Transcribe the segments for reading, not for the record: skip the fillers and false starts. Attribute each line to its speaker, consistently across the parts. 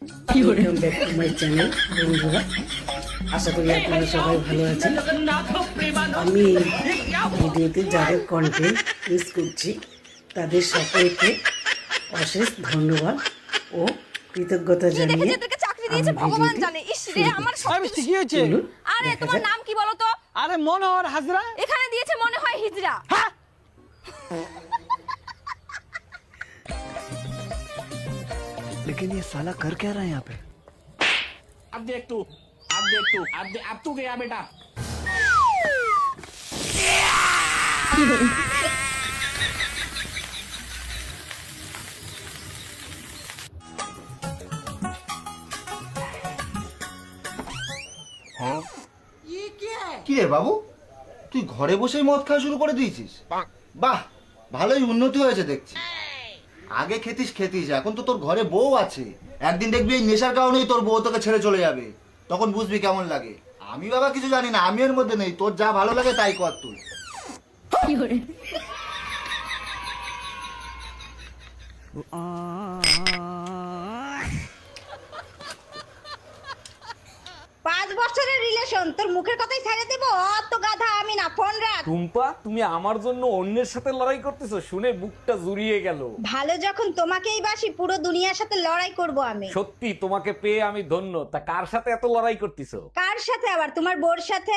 Speaker 1: Welcome back to my channel বন্ধুরা, আশা করি আপনারা সবাই ভালো আছেন। আমি ভিডিওতে যাদের কন্টেন্ট ইউজ করছি তাদের সকলকে অশেষ ধন্যবাদ ও কৃতজ্ঞতা জানিয়ে
Speaker 2: ভগবান জানে। ইস রে, আমার
Speaker 3: কি হয়েছে?
Speaker 2: আরে তোমার নাম কি বলো তো?
Speaker 3: আরে মনোহর হাজরা।
Speaker 2: এখানে দিয়েছে মনে হয় হিজরা।
Speaker 4: लेकिन ये साला कर क्या रहा है यहाँ पे?
Speaker 5: अब देख तू, अब तू गया बेटा।
Speaker 6: কি রে বাবু, তুই ঘরে বসেই মদ খাওয়া শুরু করে দিয়েছিস? বাহ, ভালোই উন্নতি হয়েছে দেখছি। আগে খেতিস এখন তো তোর ঘরে বউ আছে। একদিন দেখবি এই নেশার কারণেই তোর বউ তোকে ছেড়ে চলে যাবে, তখন বুঝবি কেমন লাগে। আমি বাবা কিছু জানি না, আমি এর মধ্যে নেই। তোর যা ভালো লাগে তাই কর তুই।
Speaker 7: পাঁচ বছরের রিলেশন, তোর মুখের কথাই ছেড়ে দেবো? অত গাধা আমি না, ফোন রাখ।
Speaker 8: টুম্পা, তুমি আমার জন্য অন্যের সাথে লড়াই করতেছো শুনে বুকটা জুড়িয়ে গেল।
Speaker 7: ভালো যখন তোমাকেই বাসি, পুরো দুনিয়ার সাথে লড়াই করব আমি।
Speaker 8: সত্যি তোমাকে পেয়ে আমি ধন্য। তা কার সাথে এত লড়াই করতেছো?
Speaker 7: কার সাথে আবার? তোমার বোর সাথে।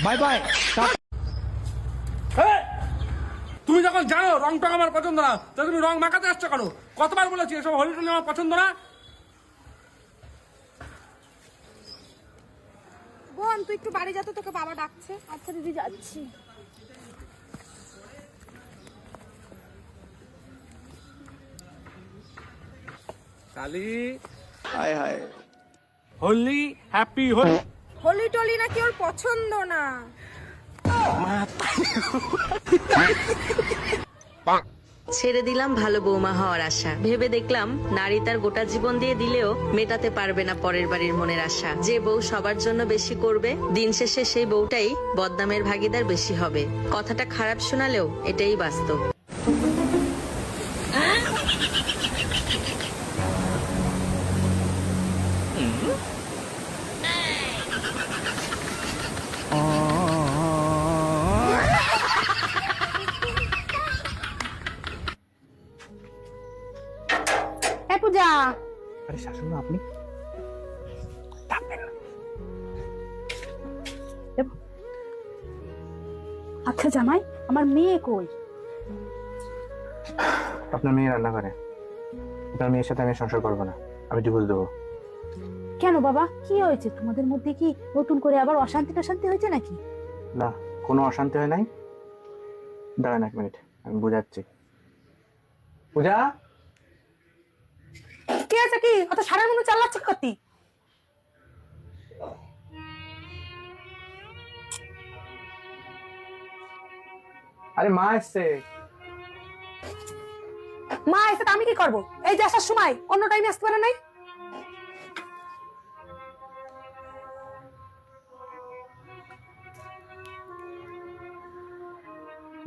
Speaker 3: Bye bye.
Speaker 5: তুমি যখন জানো রং টং আমার পছন্দ না, তো তুমি রং মাখাতে আসছো কেন? কতবার বলেছি এসব হোলি টোলি আমার পছন্দ না।
Speaker 2: বোন, তুই একটু বাড়ি যা তো, তোকে বাবা ডাকছে। আচ্ছা দিদি, যাচ্ছি।
Speaker 5: কালি
Speaker 4: हाय हाय।
Speaker 5: হোলি, হ্যাপি হোলি।
Speaker 2: হোলি টোলি নাকি ওর পছন্দ না।
Speaker 9: ছেড়ে দিলাম ভালো বৌমা হওয়ার আশা, ভেবে দেখলাম নারী তার গোটা জীবন দিয়ে দিলেও মেটাতে পারবে না পরের বাড়ির মনের আশা। যে বউ সবার জন্য বেশি করবে, দিন শেষে সেই বউটাই বদনামের ভাগীদার বেশি হবে। কথাটা খারাপ শোনালেও এটাই বাস্তব।
Speaker 2: পূজা,
Speaker 4: अरे शाশুড়ি মা, আপনি
Speaker 2: আচ্ছা জামাই, আমার মেয়ে কই?
Speaker 4: আপনার মেয়ে রান্না করে। আপনার মেয়ের সাথে আমি সংসার করবো না, আমি ডিভোর্স দেবো।
Speaker 2: কেন বাবা, কি হয়েছে? তোমাদের মধ্যে কি নতুন করে আবার অশান্তি টশান্তি হয়েছে নাকি?
Speaker 4: না, কোনো অশান্তি হয় নাই। দাঁড়ান এক মিনিট, আমি বুঝাচ্ছি। পূজা,
Speaker 2: কি আছে? কি অত সারা মনে চালাচ্ছে কতি?
Speaker 4: আরে মা এসছে।
Speaker 2: মা এসে তো আমি কি করবো? এই যে আসার সময় অন্য টাইমে আসতে পারে নাই?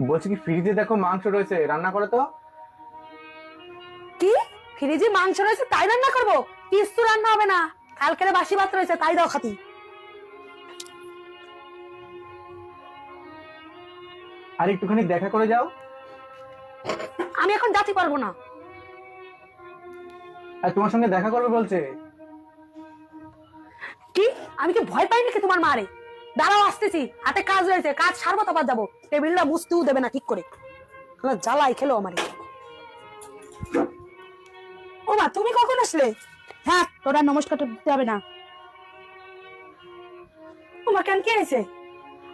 Speaker 4: বলছি কি, ফ্রিজে দেখো মাংস রয়েছে, রান্না করো তো।
Speaker 2: কি ফ্রিজে মাংস রয়েছে তাই রান্না করবো? কিছু রান্না হবে না, কালকের বাসি ভাত রয়েছে তাই দাও খাতি।
Speaker 4: আর একটুখানি দেখা করে যাও।
Speaker 2: আমি এখন যাতে পারবো না।
Speaker 4: আর তোমার সঙ্গে দেখা করবে বলছে।
Speaker 2: কি আমি কি ভয় পাই নাকি তোমার মারে? দাঁড়াও, আসতেছি, হাতে কাজ রয়েছে, কাজ সারবো তারপর যাবো। টেবিলটা মুছতেও দেবে না ঠিক করে, জ্বালাই খেলো আমারে। ও মা, তুমি কখন আসলে? হ্যাঁ, তোরা নমস্কার দিতে হবে না। ও মা, কেন কে এসে?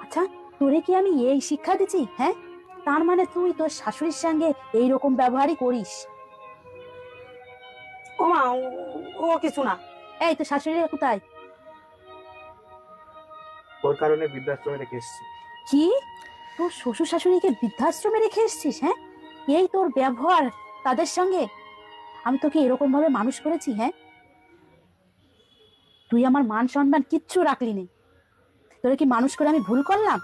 Speaker 2: আচ্ছা, তোরে কি আমি এই শিক্ষা দিচ্ছি? হ্যাঁ, তার মানে তুই তোর শাশুড়ির সঙ্গে এইরকম ব্যবহারই করিস? ও মা, ও কিছু না। এই তো শাশুড়ি কোথায়?
Speaker 4: ওর কারণে বৃদ্ধাশ্রমে রেখে এসেছি।
Speaker 2: কি, তোর শ্বশুর শাশুড়িকে বৃদ্ধাশ্রমে রেখে এসেছিস? হ্যাঁ, এই তোর ব্যবহার তাদের সঙ্গে? আমি তোকে এরকম ভাবে মানুষ করেছি? হ্যাঁ, তুই আমার মান সম্মান কিচ্ছু রাখলি নে। তোরে কি মানুষ করে আমি ভুল করলাম?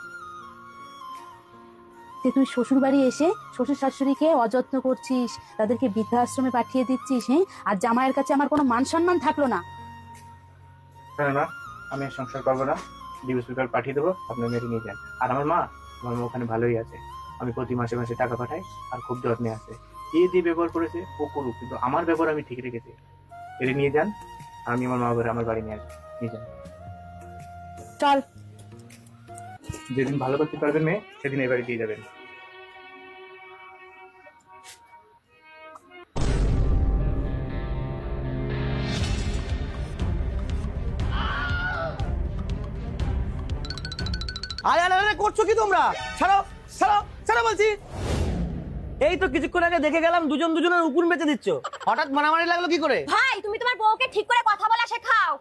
Speaker 2: যে তুই শ্বশুর বাড়ি এসে শ্বশুর শাশুড়িকে অযত্ন করছিস, তাদেরকে বৃদ্ধাশ্রমে পাঠিয়ে দিচ্ছিস, হ্যাঁ? আর জামাইয়ের কাছে আমার কোনো মান সম্মান থাকলো না।
Speaker 4: না, আমি আর সংসার করবো না, ডিভোর্স পেপার পাঠিয়ে দেবো, আপনার মেয়েকে নিয়ে যান। আর আমার মা ওখানে ভালোই আছে, আমি প্রতি মাসে মাসে টাকা পাঠাই, আর খুব যত্নে আছে। যে ব্যবহার করেছে ও করুক, কিন্তু আমার ব্যবহার আমি ঠিক রেখেছি। এটা নিয়ে যান, আমি আমার মা বাবার আমার বাড়ি নিয়ে আসবো, নিয়ে যান।
Speaker 2: চল।
Speaker 4: যেদিন ভালো করতে পারবেন মেয়ে, সেদিন এই বাড়ি দিয়ে যাবেন।
Speaker 3: আরে আরে আরে করছো কি তোমরা? ছাড়ো ছাড়ো ছাড়ো বলছি। এই তো কিছুক্ষণ আগে দেখে গেলাম দুজন দুজনের উকুন বেঁচে দিচ্ছ, হঠাৎ মারামারি লাগলো কি করে?
Speaker 7: ভাই তুমি তোমার বউকে ঠিক করে কথা বলা শেখাও।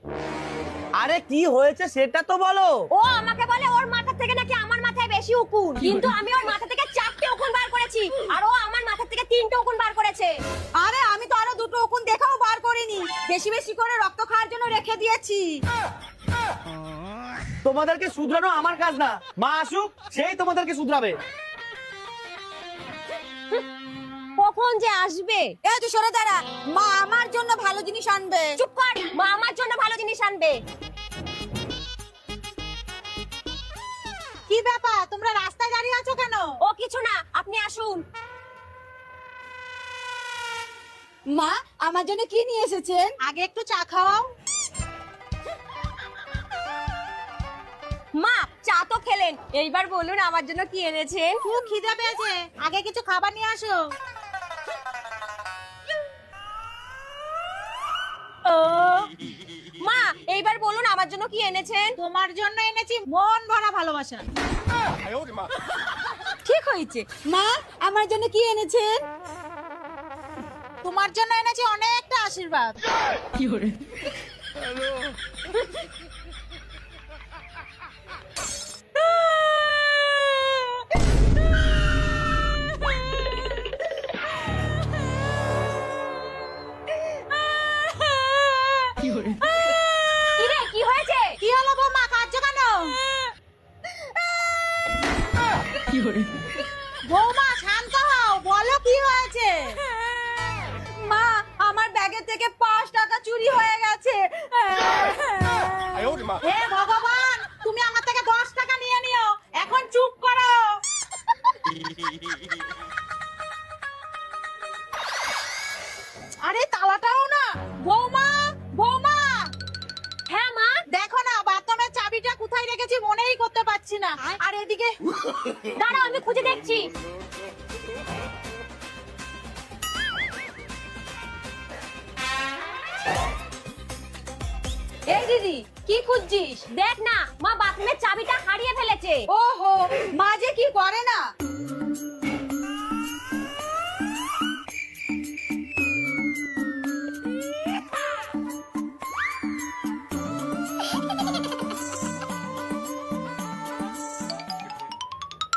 Speaker 3: আরে কি হয়েছে সেটা তো বলো।
Speaker 7: ও আমাকে বলে ওর মাথা থেকে নাকি আমার মাথায় বেশি উকুন, কিন্তু আমি ওর মাথা থেকে 4টে উকুন বার করেছি, আর ও আমার মাথা থেকে 3টে উকুন বার করেছে। আরে আমি তো আরো 2টো উকুন দেখাও বার করিনি, বেশি বেশি করে রক্ত খাওয়ার জন্য রেখে দিয়েছি।
Speaker 3: তোমাদেরকে শুধরানো আমার কাজ না, মা আসুক সেই তোমাদেরকে শুধরাবে।
Speaker 7: কখন যে আসবে? এই তুই সরে দাঁড়া, মা আমার জন্য ভালো জিনিস আনবে। চুপ কর, মা আমার জন্য ভালো জিনিস আনবে। কি ব্যাপার, তোমরা রাস্তায় দাঁড়িয়ে আছো কেন? ও কিছু না, আপনি আসুন। মা আমার জন্য কি নিয়ে এসেছেন? আগে একটু চা খাওয়াও। মা চা তো খেলেন, এইবার বলুন আমার জন্য কি এনেছেন? খুব খিদে পেয়েছে, আগে কিছু খাবার নিয়ে আসো। মা এইবার বলুন আমার জন্য কি এনেছেন? তোমার জন্য এনেছি মন ভরা ভালোবাসা। ঠিক হয়েছে। মা আমার জন্য কি এনেছেন? তোমার জন্য এনেছি অনেকটা আশীর্বাদ। কি করে? কি হয়েছে? কি হলো বৌমা, কাঁদছো কেন? বৌমা শান্ত হও, বলো কি হয়েছে? মা আমার ব্যাগের থেকে 5 টাকা চুরি হয়ে গেছে। হে ভগবান, তুমি আমার থেকে 10 টাকা নিয়ে নিও, এখন চুপ করো। আরে তালাটাও না। বৌমা বৌমা। হ্যাঁ মা। দেখো না বাথরুমের চাবিটা কোথায় রেখেছি মনেই করতে পারছি না। আর এদিকে দাঁড়াও আমি খুঁজে দেখছি। এই দিদি কি খুঁজছিস? দেখ না মা বাথরুমের চাবিটা হারিয়ে ফেলেছে। ওহো, মা যে কি করে না।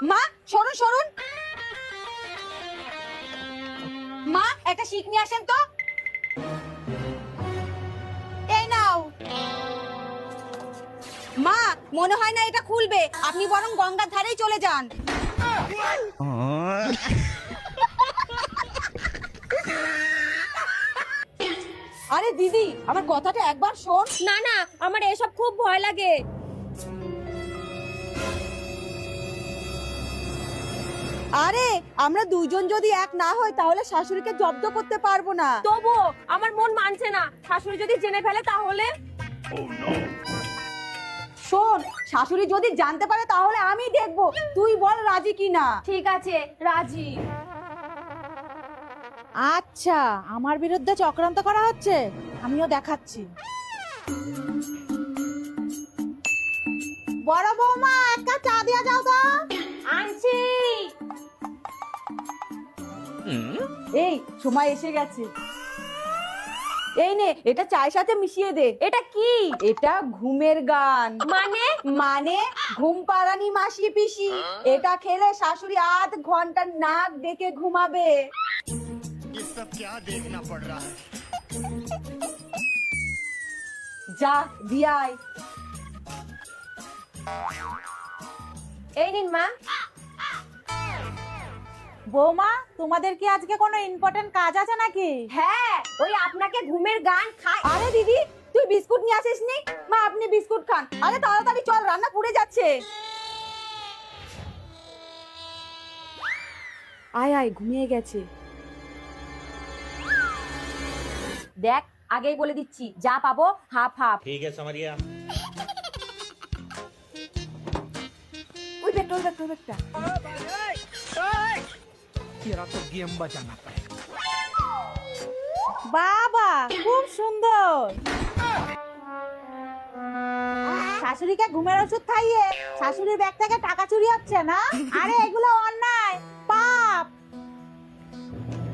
Speaker 7: মা সরুন সরুন। মা একটা শিক নিয়ে আসেন তো। এই নাও। মা মনে হয় না এটা খুলবে, আপনি বরং গঙ্গার ধারেই চলে যান। আরে দিদি আমার কথাটা একবার শোন। না না আমার এসব খুব ভয় লাগে। আরে আমরা দুইজন যদি এক না হই তাহলে শাশুড়িকে জব্দ করতে পারবো না। তবু আমার মন মানছে না, শাশুড়ি যদি জেনে ফেলে তাহলে। শোন, শাশুড়ি যদি জানতে পারে তাহলে আমি দেখবো, তুই বল রাজি কিনা। ঠিক আছে রাজি। আচ্ছা আমার বিরুদ্ধে চক্রান্ত করা হচ্ছে, আমিও দেখাচ্ছি। বড় বৌমা এক কাপ চা দিয়া যাও তো। আনছি। এই সময় এসে গেছে, এই নে এটা চায়ের সাথে মিশিয়ে দে। এটা কি? এটা ঘুমের গান। মানে? মানে ঘুম পাড়ানি মাসি পিসি, এটা খেলে শাশুড়ি 8 ঘন্টা নাক ডেকে ঘুমাবে। যা দিয়াই। এই নিন মা।
Speaker 2: বৌমা তোমাদের কি আজকে কোনো ইম্পর্টেন্ট কাজ আছে নাকি?
Speaker 7: হ্যাঁ, ওই আপনাকে ঘুমের গান খায়। আরে দিদি, তুই বিস্কুট নিয়ে আসিসনি? মা, আপনি বিস্কুট খান। আরে তাড়াতাড়ি চল, রান্না পুড়ে যাচ্ছে। আয় আয়, ঘুমিয়ে গেছে। দেখ, আগেই বলে দিচ্ছি, যা পাবো হাফ হাফ। ঠিক আছে সামারিয়া। ওই ব্যাগটা, ওই ব্যাগটা, ওই ব্যাগটা।
Speaker 2: বাবা, খুব সুন্দর। শাশুড়িকে ঘুমের ওষুধ খাইয়ে শাশুড়ির ব্যাগ থেকে টাকা চুরি হচ্ছে না? আরে এগুলো অন্যায়, পাপ।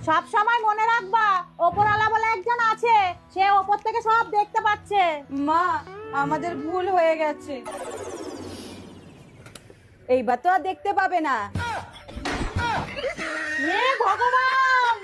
Speaker 2: সব সময় মনে রাখবা, ওপরওয়ালা বলে একজন আছে, সে ওপর থেকে সব দেখতে পাচ্ছে।
Speaker 7: মা, আমাদের ভুল হয়ে গেছে, এইবার তো আর দেখতে পাবে না।
Speaker 2: হে ভগবান!